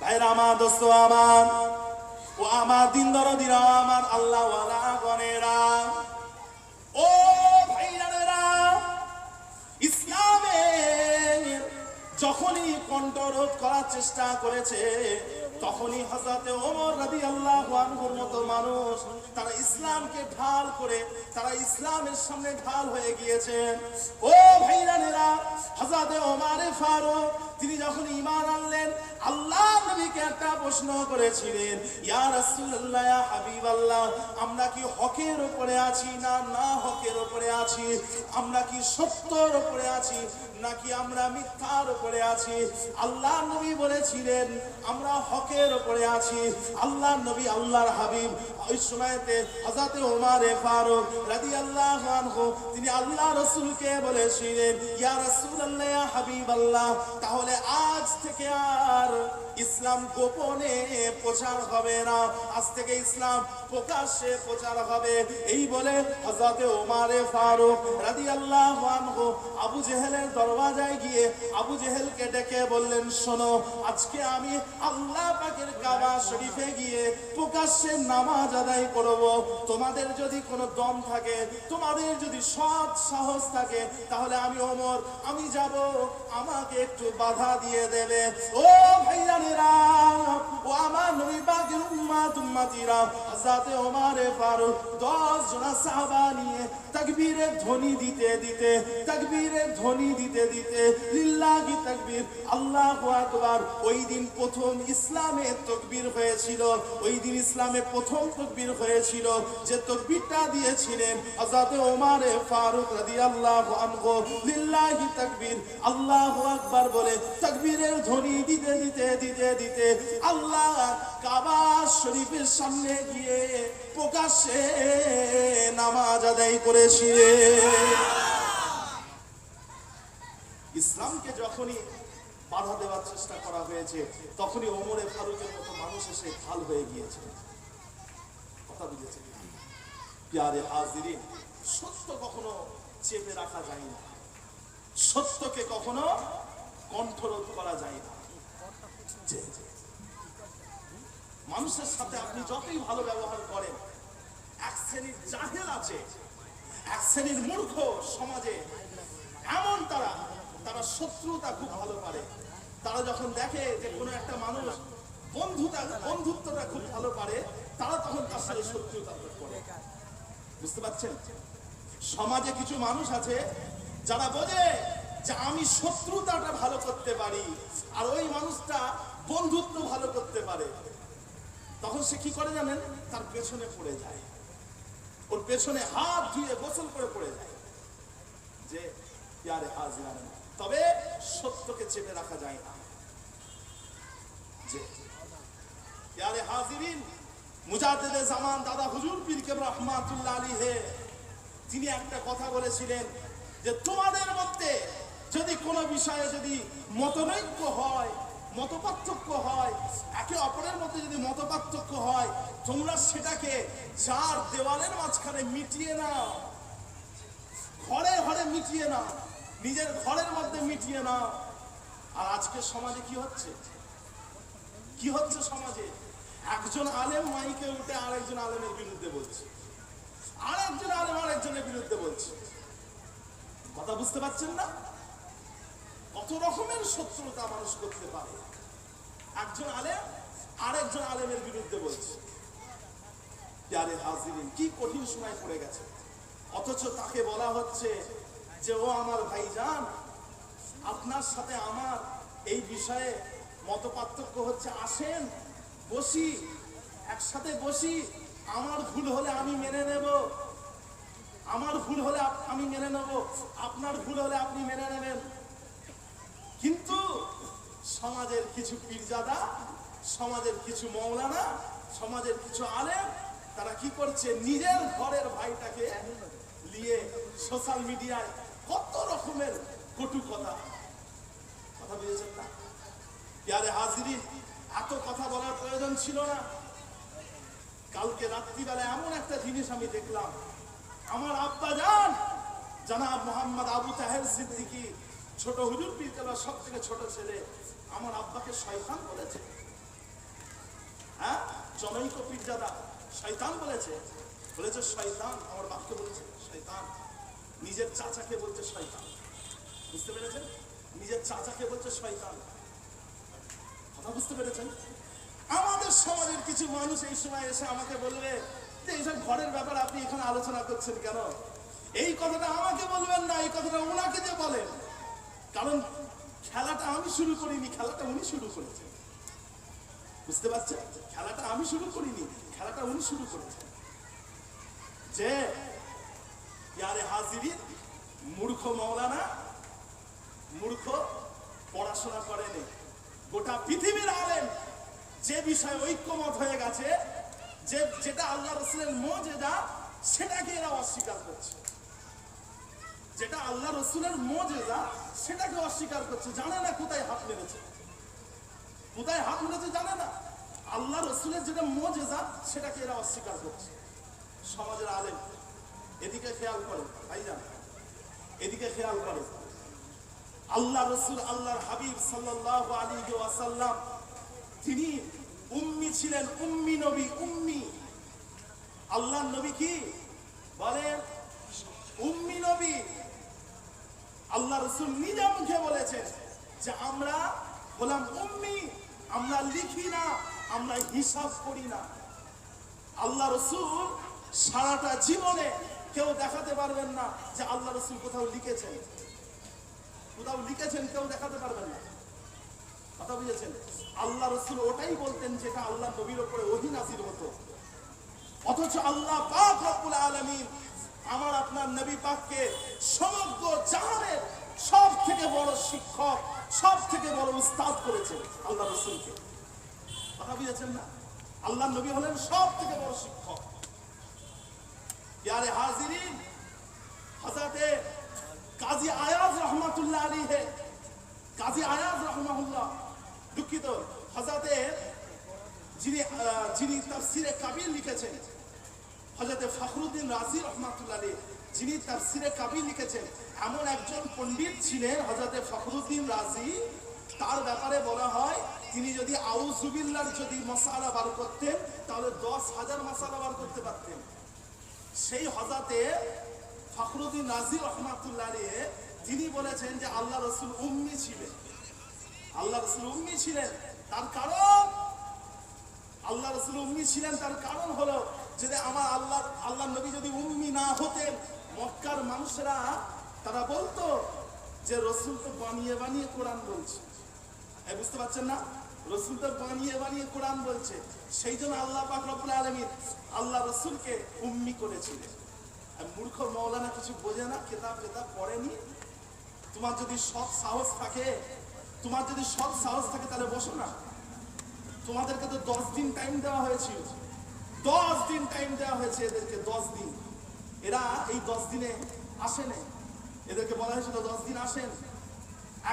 ভাইরা আমার, দোস্ত আমার, ও আমার দিন দরদিরা, আমার আল্লাহ ওয়ালা গনেরা, ও ভাইরানেরা, ইসলামের যখনই কণ্ঠরোধ করার চেষ্টা করেছে তখনই হযরতে ওমর রাদিয়াল্লাহু আনহুর মতো মানুষ তারা ইসলামকে ঢাল করে তারা ইসলামের সামনে ঢাল হয়ে গিয়েছেন। ও ভাইরানেরা, হযরতে ওমর ফারুক তিনি যখন ঈমান আনলেন, আল্লাহ নবীকে একটা প্রশ্ন করেছিলেন, ইয়া রাসূলুল্লাহ, ইয়া হাবিবাল্লাহ, আমরা কি হকের উপরে আছি না না হকের উপরে আছি? আমরা কি সত্যের উপরে আছি নাকি আমরা মিথ্যার উপরে আছি? আল্লাহ নবী বলেছিলেন আমরা হকের উপরে আছি। আল্লাহ নবী, আল্লাহর হাবিব, ওই সময়তে হযরতে ওমর ফারুক রাদিয়াল্লাহু আনহু তিনি আল্লাহ রাসূলকে বলেছিলেন, ইয়া রাসূলুল্লাহ, ইয়া হাবিবাল্লাহ, তাহলে আজ থেকে আর ইসলাম গোপনে প্রচার হবে না, আজ থেকে ইসলাম প্রকাশ্যে প্রচার হবে। এই বলে হযরতে ওমর ফারুক রাদিয়াল্লাহু আনহু আবু জেহেলের দরওয়াজায় গিয়ে আবু জেহেলকে ডেকে বললেন, শোনো, আজকে আমি আল্লাহ পাকের কাবা শরীফে গিয়ে প্রকাশ্যে নামাজ আদায় করব। তোমাদের যদি কোনো দম থাকে, তোমাদের যদি সৎ সাহস থাকে, তাহলে আমি ওমর আমি যাব, আমাকে একটু বাধা দিয়ে দেবে। ও ভাইরানেরা, ও আমার নবী পাকের উম্মত উম্মতিরা, হযরতে ওমর ফারুক 10 জন সাহাবা নিয়ে তাকবীরের ধ্বনি দিতে দিতে তাকবীরের ধ্বনি দিতে দিতে লিল্লাহি তাকবীর, আল্লাহু আকবার। ওই দিন প্রথম ইসলামে তাকবীর হয়েছিল, ওই দিন ইসলামে প্রথম তাকবীর হয়েছিল, যে তাকবীরটা দিয়েছিলেন হযরতে ওমর ফারুক রাদিয়াল্লাহু আনহু, লিল্লাহি তাকবীর, আল্লাহু আকবার বলে তাকবীরের ধ্বনি দিতে দিতে দিতে দিতে আল্লাহ কাবা শরীফের সামনে গিয়ে প্রকাশ্যে নামাজ আদায় করেছিলেন। ইসলামকে যখনই বাধা দেওয়ার চেষ্টা করা হয়েছে তখনই ওমর ফারুকের মতো মানুষ এসে ঢাল হয়ে গিয়েছে। কথা বুঝেছে? প্যারে হাজিরিন, সত্য কখনো চেপে রাখা যায় না, সত্যকে কখনো কণ্ঠরোধ করা যায় না। মানুষের সাথে আপনি যতই ভালো ব্যবহার করেন, এক শ্রেণীর জাহেল আছে, এক শ্রেণীর মূর্খ সমাজে এমন তারা শত্রুতা খুব ভালো পারে। তারা যখন দেখে যে কোনো একটা মানুষ বন্ধুত্বটা খুব ভালো পারে, তারা তখন তার সাথে শত্রুতা করে। বুঝতে পারছেন? সমাজে কিছু মানুষ আছে যারা বোঝে যে আমি শত্রুতাটা ভালো করতে পারি আর ওই মানুষটা বন্ধুত্ব ভালো করতে পারে, তখন সে কি করে জানেন? তার পেছনে পড়ে যায়, ওর পেছনে হাত ধুয়ে গোসল করে পড়ে যায় যে প্যারে হাজিরান। তবে সত্যকে চেপে রাখা যায় না। যে প্যারে হাজিরিন, মুজাদ্দিদে জামান দাদা হুজুর পীর কেবলা রহমাতুল্লাহ আলাইহি তিনি একটা কথা বলেছিলেন যে তোমাদের মধ্যে যদি কোনো বিষয়ে যদি মতনৈক্য হয়, মতপার্থক্য হয়, একে অপরের মধ্যে যদি মতপার্থক্য হয়, তোমরা সেটাকে চার দেওয়ালের মাঝখানে মিটিয়ে নাও, ঘরে ঘরে মিটিয়ে নাও, নিজের ঘরের মধ্যে মিটিয়ে নাও। আর আজকে সমাজে কি হচ্ছে? কি হচ্ছে সমাজে? একজন আলেম মাইকে উঠে আরেকজন আলেমের বিরুদ্ধে বলছে, আরেকজন আলেম আরেকজনের বিরুদ্ধে বলছে। কথা বুঝতে পারছেন না? কত রকমের শত্রুতা মানুষ করতে পারে। একজন আলেম আরেকজন আলেমের বিরুদ্ধে বলছে। প্যারে হাজিরিন, কি কঠিন সময় পড়ে গেছে, অথচ তাকে বলা হচ্ছে যে ও আমার ভাইজান, আপনার সাথে আমার এই বিষয়ে মতপার্থক্য হচ্ছে, আসেন বসি, একসাথে বসি, আমার ভুল হলে আমি মেনে নেব, আমার ভুল হলে আমি মেনে নেব, আপনার ভুল হলে আপনি মেনে নেবেন। কিন্তু সমাজের কিছু পীরজাদা, সমাজের কিছু মৌলানা, সমাজের কিছু আলেম তারা কি করছে? নিজের ঘরের ভাইটাকে নিয়ে সোশ্যাল মিডিয়ায় কত রকমের কটু কথা বুঝেছেন না? প্যারে হাজিরিন, এত কথা বলার প্রয়োজন ছিল না। কালকে রাত্রিবেলায় এমন একটা জিনিস আমি দেখলাম, আমার আব্বা জান জনাব মোহাম্মদ আবু তাহের সিদ্দিকী, ছোট হুজুর পীর কেবলার সব থেকে ছোট ছেলে, আমার আব্বাকে শয়তান বলেছে। হ্যাঁ, জনৈক পীরজাদা শয়তান বলেছে, বলেছে শয়তান, আমার বাপকে বলেছে শয়তান, নিজের চাচাকে বলছে শয়তান। বুঝতে পেরেছেন? নিজের চাচাকে বলছে শয়তান। কথা বুঝতে পেরেছেন? আমাদের সমাজের কিছু মানুষ এই সময় এসে আমাকে বলবে যে এইসব ঘরের ব্যাপার আপনি এখানে আলোচনা করছেন কেন? এই কথাটা আমাকে বলবেন না, এই কথাটা ওনাকে যে বলেন, কারণ খেলাটা আমি শুরু করিনি, খেলাটা উনি শুরু করেছেন। বুঝতে পারছেন? খেলাটা আমি শুরু করিনি, খেলাটা উনি শুরু করেছেন। যে ইয়ারে হাজিরিন, মূর্খ মাওলানা, মূর্খ, পড়াশোনা করেনি। গোটা পৃথিবীর আলেম যে বিষয়ে ঐক্যমত হয়ে গেছে, যে যেটা আল্লাহ রসুলের মুজিজা, সেটাকে এরা অস্বীকার করছে। যেটা আল্লাহ রসুলের মুজিজা, সেটাকে অস্বীকার করছে। জানে না কোথায় হাত মেরেছে, কোথায় হাত মেরেছে জানে না। আল্লাহ রসুলের যেটা মুজিজা, সেটাকে এরা অস্বীকার করছে। সমাজের আলেম এদিকে খেয়াল করে ভাইজান, এদিকে খেয়াল করে। আল্লাহ রসুল, আল্লাহর হাবিব সাল্লাল্লাহু আলাইহি ওয়াসাল্লাম, তিনি উম্মি ছিলেন, উম্মি নবী, উম্মি। আল্লাহর নবী কি বলেন? উম্মি নবী। আল্লাহ রসুল নিজে মুখে বলেছেন যে আমরা হলাম উম্মি, আমরা লিখি না, আমরা হিসাব করি না। আল্লাহ রসুল সারাটা জীবনে কেউ দেখাতে পারবেন না যে আল্লাহ রসুল কোথাও লিখেছেন, কোথাও লিখেছেন কেউ দেখাতে পারবেন না। কথা বুঝেছেন? আল্লাহ রসুল ওটাই বলতেন যেটা আল্লাহ নবীর উপরে ওহী নাযিল হতো। অথচ আল্লাহ পাক রব্বুল আলামিন আমার আপনার নবী পাককে সমগ্র জাহানের সব থেকে বড় শিক্ষক, সব থেকে বড় উস্তাদ করেছেন আল্লাহ রসুলকে। কথা বুঝেছেন না? আল্লাহ নবী হলেন সব থেকে বড় শিক্ষক। ইয়ারে হাজিরিন, হযরতে কাজী আয়াজ রহমাতুল্লাহ আলাইহি, কাজী আয়াজ রাহমাহুল্লাহ, দুঃখিত, হযরতে যিনি তাফসীরে কাবির লিখেছেন, হযরতে ফখরুদ্দিন রাজি রহমাতুল্লাহ আলাইহি, যিনি তাফসীরে কাবির লিখেছেন, এমন একজন পণ্ডিত ছিলেন হযরতে ফখরুদ্দিন রাজি। তার ব্যাপারে বলা হয় তিনি যদি আউযুবিল্লাহর যদি মাসালা বার করতেন তাহলে 10,000 মাসালা বার করতে পারতেন। সেই হযরতে ফখরুদ্দিন রাজি রহমাতুল্লাহ আলাইহি তিনি বলেছেন যে আল্লাহ রসুল উম্মি ছিলেন। আল্লাহ রসুল উম্মি ছিলেন, তার কারণ, আল্লাহ রসুল উম্মি ছিলেন তার কারণ হলো যদি আমার আল্লাহ নবী যদি উম্মি না হতেন, মক্কার মানুষেরা তারা বলতো যে রসুল তো বানিয়ে বানিয়ে কোরআন বলছে। বুঝতে পারছেন না? রসুল তো বানিয়ে বানিয়ে কোরআন বলছে। সেই জন্য আল্লাহ পাক রব্বুল আলামিন আল্লাহ রসুলকে উম্মি করেছিলেন। মূর্খ মাওলানা কিছু বোঝে না, কিতাব পড়েনি। তোমার যদি সৎ সাহস থাকে, তোমার যদি সৎ সাহস থাকে তাহলে বসো না। তোমাদেরকে তো 10 দিন টাইম দেওয়া হয়েছিল, 10 দিন টাইম দেওয়া হয়েছে এদেরকে, 10 দিন। এরা এই 10 দিনে আসেনি, এদেরকে বলা হয়েছিল 10 দিন আসেন,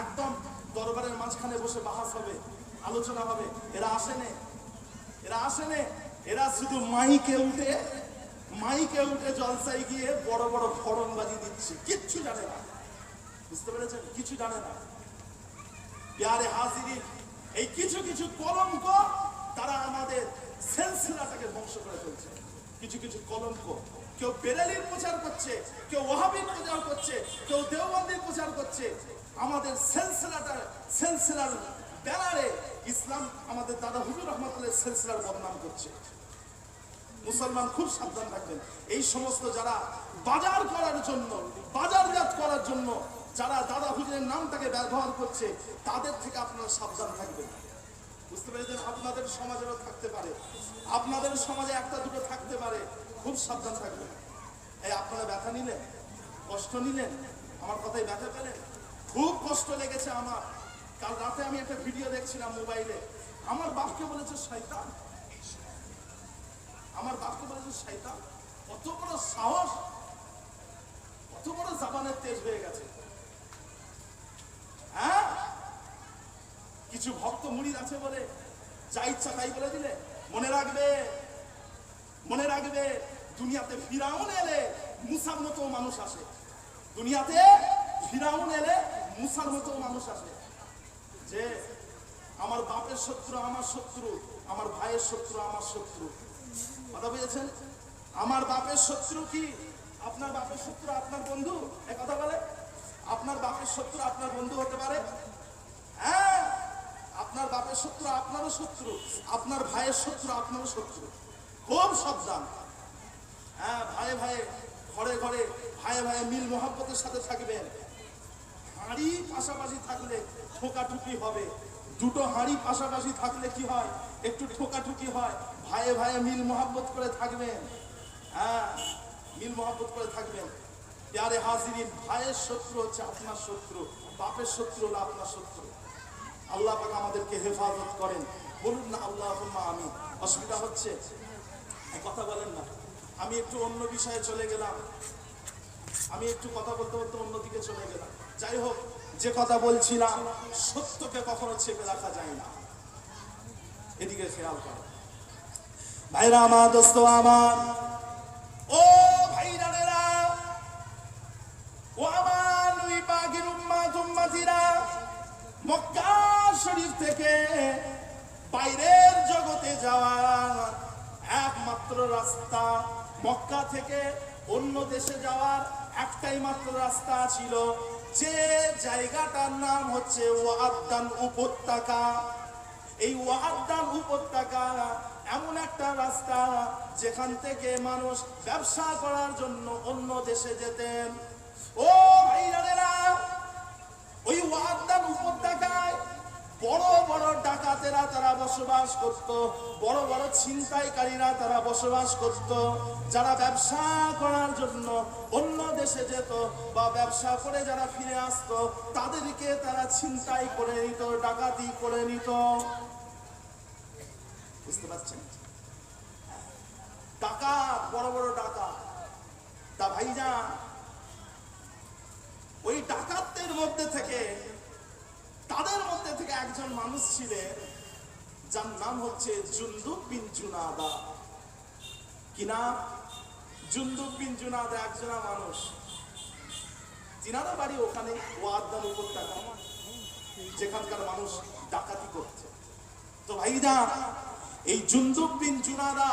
একদম দরবারের মাঝখানে বসে বাহাস হবে, আলোচনা হবে। এরা আসেনি, এরা আসেনি। এরা শুধু মাইকে উঠে জলসায় গিয়ে বড় বড় ফড়ংবাজি দিচ্ছে, কিচ্ছু জানে না। বুঝতে পেরেছেন? কিছু জানে না। ইয়ারে হাজিরিন, এই কিছু কিছু কলঙ্ক তারা আমাদের সিলসিলাটাকে ধ্বংস করে ফেলছে। কিছু কিছু কলঙ্ক, কেউ বেরেলির প্রচার করছে, কেউ ওয়াহাবির প্রচার করছে, কেউ দেওবন্দির প্রচার করছে। আমাদের সিলসিলার ব্যানারে ইসলাম, আমাদের দাদা হুজুর রহমাতুল্লাহ সিলসিলার বদনাম করছে। মুসলমান খুব সাবধান থাকবেন। এই সমস্ত যারা বাজার করার জন্য, বাজারজাত করার জন্য যারা দাদা হুজুরের নামটাকে ব্যবহার করছে, তাদের থেকে আপনারা সাবধান থাকবেন। বুঝতে পেরেছেন? আপনাদের সমাজেরও থাকতে পারে, আপনাদের সমাজে একটা দুটো থাকতে পারে, খুব সাবধান থাকবেন। এই আপনারা ব্যথা নিলেন, কষ্ট নিলেন, আমার কথাই ব্যথা পেলেন, খুব কষ্ট লেগেছে আমার। কাল রাতে আমি একটা ভিডিও দেখছিলাম মোবাইলে, আমার বাপকে বলেছে শয়তান, আমার বাপকে বলেছে শয়তান। কত বড় সাহস, কত বড় জাবানের তেজ হয়ে গেছে। হ্যাঁ, কিছু ভক্ত মুরিদ আছে বলে যা ইচ্ছা তাই বলে দিলে। মনে রাখবে, মনে রাখবে, দুনিয়াতে ফিরাউন এলে মুসার মতো মানুষ আসে। দুনিয়াতে ফিরাউন এলে মুসার মতো মানুষ আসে। যে আমার বাপের শত্রু আমার শত্রু, আমার ভাইয়ের শত্রু আমার শত্রু। কথা বুঝেছেন? আমার বাপের শত্রু কি? আপনার বাপের শত্রু আপনার বন্ধু? এ কথা বলে? আপনার বাপের শত্রু আপনার বন্ধু হতে পারে? হ্যাঁ, আপনার বাপের শত্রু আপনারও শত্রু, আপনার ভাইয়ের শত্রু আপনারও শত্রু। খুব সাবধান। হ্যাঁ, ভাইয়ে ভাইয়ে, ঘরে ঘরে ভাইয়ে ভাইয়ে মিল মোহাব্বতের সাথে থাকবেন। হাঁড়ি পাশাপাশি থাকলে ঠোকাঠুকি হবে। দুটো হাঁড়ি পাশাপাশি থাকলে কি হয়? একটু ঠোকাঠুকি হয়। ভাইয়ে ভাইয়ে মিল মোহাব্বত করে থাকবেন। হ্যাঁ, মিল মোহাব্বত করে থাকবেন। প্যারে হাজিরিন, ভাইয়ের শত্রু হচ্ছে আপনার শত্রু, বাপের শত্রু হলো আপনার শত্রু। আল্লাহ পাক আমাদেরকে হেফাজত করেন। বলুন না আল্লাহুম্মা আমিন। অসুবিধা হচ্ছে? কথা বলেন না। আমি একটু অন্য বিষয়ে চলে গেলাম, আমি একটু কথা বলতে বলতে অন্যদিকে চলে গেলাম। যাই হোক, যে কথা বলছিলাম, সত্যকে কখনো চেপে রাখা যায় না, এদিকে খেয়াল করো ভাইরা আমার, দোস্ত আমার, ও ভাইরানেরা, ও আমার নবী পাকের উম্মত উম্মতিরা, মক্কা শরীফ থেকে বাইরের জগতে যাওয়া একমাত্র রাস্তা, মক্কা থেকে অন্য দেশে যাওয়ার একটাই মাত্র রাস্তা ছিল, যে জায়গাটার নাম হচ্ছে ওয়াদ্দান উপত্যকা। এই ওয়াদ্দান উপত্যকা এমন একটা রাস্তা যেখান থেকে মানুষ ব্যবসা করার জন্য অন্য দেশে যেতেন। ও ভাইরানেরা, ওই ওয়াদ্দান উপত্যকায় বড় বড় ডাকাতেরা তারা বসবাস করত, বড় বড় ছিনতাইকারীরা তারা বসবাস করত, যারা ব্যবসা করার জন্য অন্য দেশে যেত বা ব্যবসা করে যারা ফিরে আসতো তাদেরকে তারা ছিনতাই করে নিত, ডাকাতি করে নিত। বুঝতে পারছেন? ডাকাত, বড় বড় ডাকাত। তা ভাইজান, ওই ডাকাতদের মধ্যে থেকে, তাদের মধ্যে থেকে একজন মানুষ ছিলেন যার নাম হচ্ছে জুনদুব বিন জুনাদা। কি নাম? জুনদুব বিন জুনাদা একজনা মানুষ, তিনারা বাড়ি ওখানে ওয়াদ্দান উপত্যকা, যেখানকার মানুষ ডাকাতি করছে। তো ভাইজান, এই জুনদুব বিন জুনাদা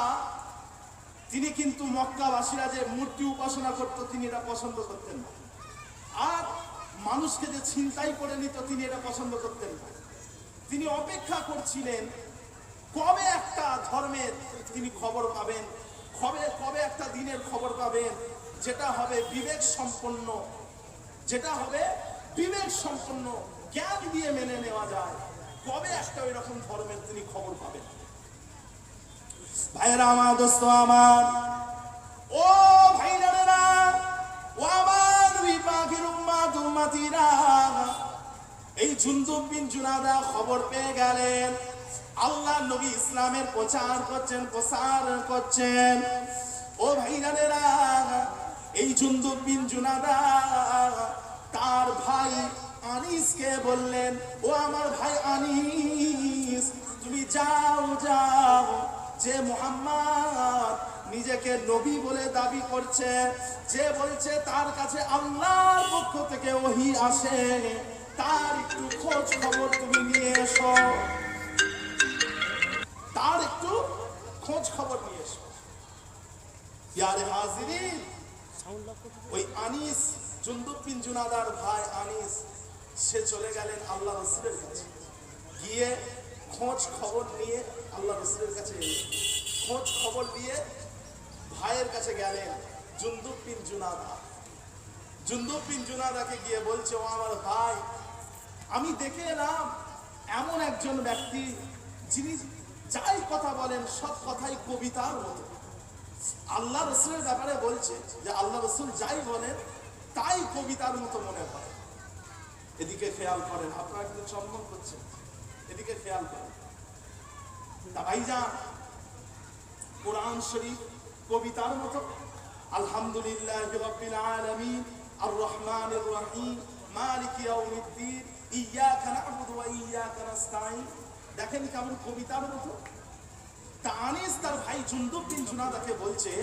তিনি কিন্তু মক্কাবাসীরা যে মূর্তি উপাসনা করত তিনি এটা পছন্দ করতেন না, আর মানুষকে যে ছিনতাই করে নিত তিনি এটা পছন্দ করতেন না। তিনি অপেক্ষা করছিলেন কবে একটা ধর্মের তিনি খবর পাবেন, কবে একটা দিনের খবর পাবেন যেটা হবে বিবেক সম্পন্ন, যেটা হবে বিবেক সম্পন্ন, জ্ঞান দিয়ে মেনে নেওয়া যায়। কবে একটা ওই রকম ধর্মের তিনি খবর পাবেন। ভাইরা আমার, দোস্ত আমার, ও ভাইরানেরা, ও আমার নবী পাকের উম্মত উম্মতিরা, এই জুনদুব বিন জুনাদা খবর পেয়ে গেলেন আল্লাহ নবী ইসলামের প্রচার করছেন। ও ভাইরানেরা, এই জুনদুব বিন জুনাদা তার ভাই আনিসকে বললেন, ও আমার ভাই আনিস, তুমি যাও, যে মুহাম্মদ নিজেকে নবী বলে দাবি করছে, যে বলছে তার কাছে আল্লাহর পক্ষ থেকে ওহী আসে, তার একটু খোঁজ খবর তুমি নিয়ে এসো, তার একটু খোঁজ খবর নিয়ে এসো। প্যারে হাজিরিন, ওই আনিস, জুনদুব বিন জুনাদার ভাই আনিস, সে চলে গেলেন আল্লাহ রাসূলের কাছে, গিয়ে খোঁজ খবর নিয়ে আল্লাহ রাসূলের কাছে খোঁজ খবর দিয়ে ভাইয়ের কাছে গেলেন জুনদুব বিন জুনাদা। জুনদুব বিন জুনাদাকে গিয়ে বলছে, ও আমার ভাই, আমি দেখে এলাম এমন একজন ব্যক্তি যিনি যাই কথা বলেন সব কথাই কবিতার মতো। আল্লাহ রাসূলের ব্যাপারে বলছে যে আল্লাহ রাসূল যাই বলেন তাই কবিতার মতো মনে হয়। এদিকে খেয়াল করেন, আপনারা কিন্তু চমৎকার করছেন, এদিকে খেয়াল করেন। তা ভাইজান, কোরআন শরীফ কবিতার মতো। আলহামদুলিল্লাহি রাব্বিল আলামিন, আর রহমানির রহিম, মালিকি ইয়াউমিদ্দিন, ইয়্যাকা না'বুদু ওয়া ইয়্যাকা নাস্তাঈন। দেখেন কেমন কবিতার মতো। তা আনিস তার ভাই জুনদুব বিন জুনাদাকে বলছে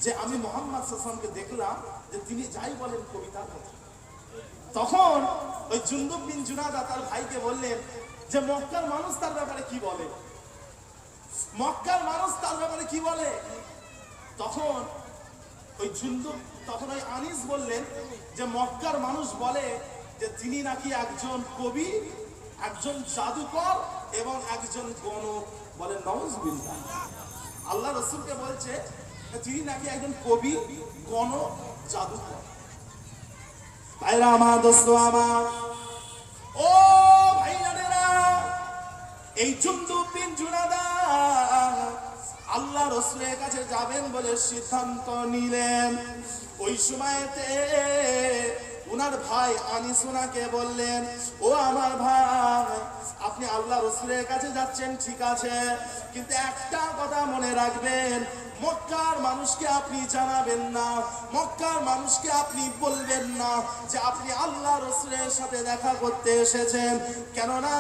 যে আমি মুহাম্মদ সাল্লাল্লাহু আলাইহি ওয়াসাল্লামকে দেখলাম যে তিনি যাই বলেন কবিতার মতো। তখন ওই জুনদুব বিন জুনাদা তার ভাইকে বললেন, যে মক্কার মানুষ তার ব্যাপারে কি বলে, মক্কার মানুষ তার ব্যাপারে কি বলে। তখন ওই আনিস বললেন যে মক্কার মানুষ বলে যে তিনি নাকি একজন কবি, একজন জাদুকর এবং একজন গণক। বলে নাউজুবিল্লাহ। আল্লাহ রাসূলকে বলছে তিনি নাকি একজন কবি, গণক, জাদুকর। ভাইরা আমার, দোস্ত আমার, ও ভাইরানেরা, এই জুনদুব বিন জুনাদা আল্লাহ রাসূলের কাছে যাবেন বলে সিদ্ধান্ত নিলেন। ওই সময়তে উনার ভাই আনিস উনাকে বললেন, ও আমার ভাই, আপনি আল্লাহ রাসূলের কাছে যাচ্ছেন ঠিক আছে, কিন্তু একটা কথা মনে রাখবেন, মক্কার মানুষকে আপনি জানাবেন না, মক্কার মানুষকে আপনি বলবেন না যে আপনি আল্লাহ রাসূলের সাথে দেখা করতে এসেছেন। কেননা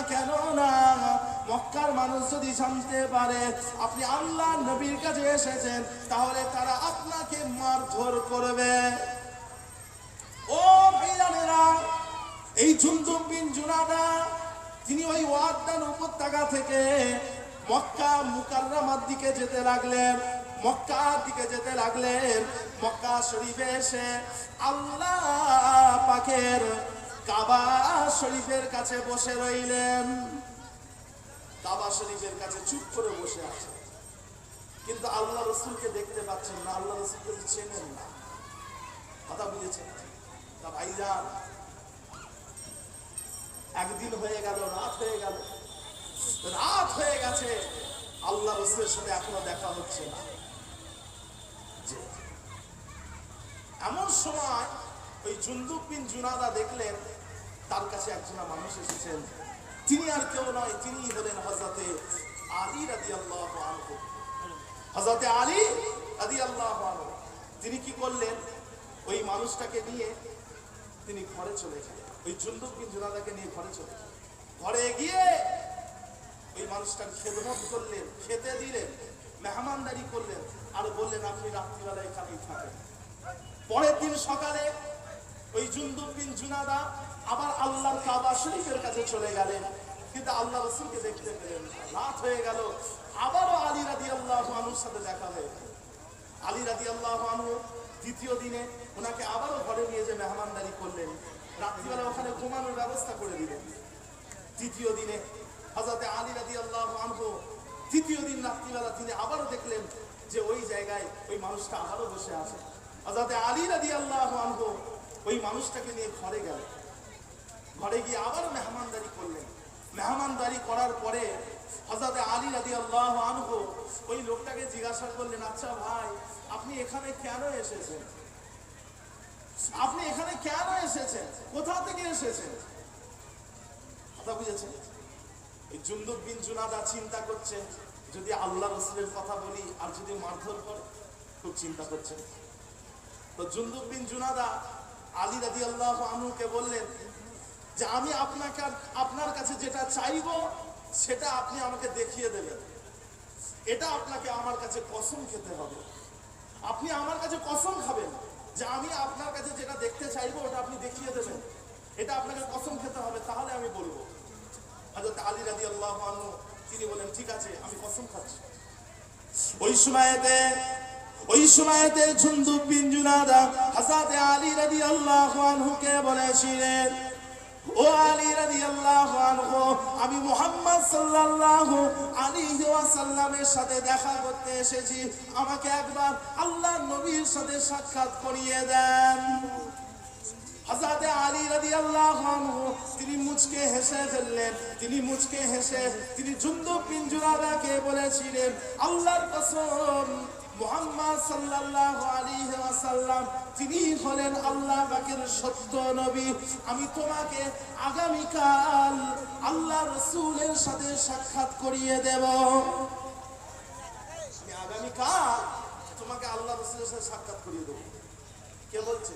মক্কার মানুষ যদি জানতে পারে আপনি আল্লাহ নবীর কাছে এসেছেন, তাহলে তারা আপনাকে মারধর করবে। ও ভাইরানেরা, এই জুনদুব বিন জুনাদা তিনি ওই ওয়াদান উপত্যকা থেকে মক্কা মুকাররমার দিকে যেতে লাগলেন, মক্কার দিকে যেতে লাগলেন। মক্কা শরীফে এসে আল্লাহ পাকের কাবা শরীফের কাছে বসে রইলেন। কাবা শরীফের কাছে চুপ করে বসে আছে, কিন্তু আল্লাহ রাসূলকে দেখতে পাচ্ছেন না, আল্লাহ রাসূলকে চেনেন না। কথা বুঝেছেন? তা ভাইজান, একদিন হয়ে গেল, রাত হয়ে গেল, রাত হয়ে গেছে, আল্লাহ রাসূলের সাথে এখনো দেখা হচ্ছে না। এমন সময় ওই জুনদুব বিন জুনাদা দেখলেন তার কাছে একজন মানুষ এসেছেন। তিনি আর কেউ নয়, তিনি হলেন হযরতে আলী রাদিয়াল্লাহু আনহু। হযরতে আলী রাদিয়াল্লাহু আনহু তিনি কি করলেন, ওই মানুষটাকে নিয়ে তিনি ঘরে চলে গেলেন। ওই জুনদুব বিন জুনাদাকে নিয়ে ঘরে চলে গেলেন। ঘরে গিয়ে ওই মানুষটার খেদমত করলেন, খেতে দিলেন, মেহমানদারি করলেন, আর বললেন আপনি রাত্রিবেলা এখানেই থাকেন। পরের দিন সকালে ওই জুনদুব বিন জুনাদা আবার আল্লাহর কাবা শরীফের কাছে চলে গেলেন, কিন্তু আল্লাহ রাসূলকে দেখতে পেলেন না। রাত হয়ে গেল, আবারও আলী রাদিয়াল্লাহু আনহুর সাথে দেখা হয়ে গেল। আলী রাদিয়াল্লাহু আনহু দ্বিতীয় দিনে ওনাকে আবারও ঘরে নিয়ে যে মেহমানদারি করলেন, রাত্রিবেলা ওখানে ঘুমানোর ব্যবস্থা করে দিলেন। তৃতীয় দিনে হযরতে আলী রাদিয়াল্লাহু আনহু তৃতীয় দিন রাত্রিবেলা তিনি আবারও দেখলেন যে ওই জায়গায় ওই মানুষটা আবারও বসে আছে। হযরতে আলী রাদিয়াল্লাহু আনহু ওই মানুষটাকে নিয়ে ঘরে গেলেন। ঘরে গিয়ে আবারও মেহমানদারি করলেন। মেহমানদারি করার পরে হযরতে আলী রাদিয়াল্লাহু আনহু ওই লোকটাকে জিজ্ঞাসা করলেন, আচ্ছা ভাই, আপনি এখানে কেন এসেছেন? আপনি এখানে কেন এসেছেন? কোথা থেকে এসেছেন? কথা বুঝেছেন? এই জুনদুব বিন জুনাদা চিন্তা করছেন, যদি আল্লাহ রাসূলের কথা বলি আর যদি মারধর করে, খুব চিন্তা করছেন। তো জুনদুব বিন জুনাদা আলী রাদিয়াল্লাহু আনহুকে বললেন যে আমি আপনার কাছে যেটা চাইবো সেটা আপনি আমাকে দেখিয়ে দেবেন। এটা আপনাকে আমার কাছে কসম খেতে হবে। আপনি আমার কাছে কসম খাবেন যে আমি আপনার কাছে যেটা দেখতে চাইবো ওটা আপনি দেখিয়ে দেবেন। এটা আপনাকে কসম খেতে হবে, তাহলে আমি বলবো। হযরত আলী রাদিয়াল্লাহু আনহু তিনি বলেন, ঠিক আছে, আমি কসম খাচ্ছি। ওই সময়তে জুনদুব বিন জুনাদা হযরত আলী রাদিয়াল্লাহু আনহুকে বলেছিলেন, ও আলী রাদিয়াল্লাহু আনহু, আমি মুহাম্মদ সাল্লাল্লাহু আলাইহি ওয়াসাল্লামের সাথে দেখা করতে এসেছি, আমাকে একবার আল্লাহর নবীর সাথে সাক্ষাৎ করিয়ে দেন। হযরত আলী রাদিয়াল্লাহু আনহু তিনি মুচকে হেসে ফেললেন। তিনি জুনদুব বিন জুনাদাকে বলেছিলেন, আল্লাহর কসম, মুহাম্মদ সাল্লাল্লাহু আলাইহি ওয়াসাল্লাম তিনি হলেন আল্লাহ পাকের সত্য নবী। আমি তোমাকে আগামীকাল আল্লাহ রাসূলের সাথে সাক্ষাৎ করিয়ে দেব। আমি আগামীকাল তোমাকে আল্লাহ রাসূলের সাথে সাক্ষাৎ করিয়ে দেব। কে বলছে?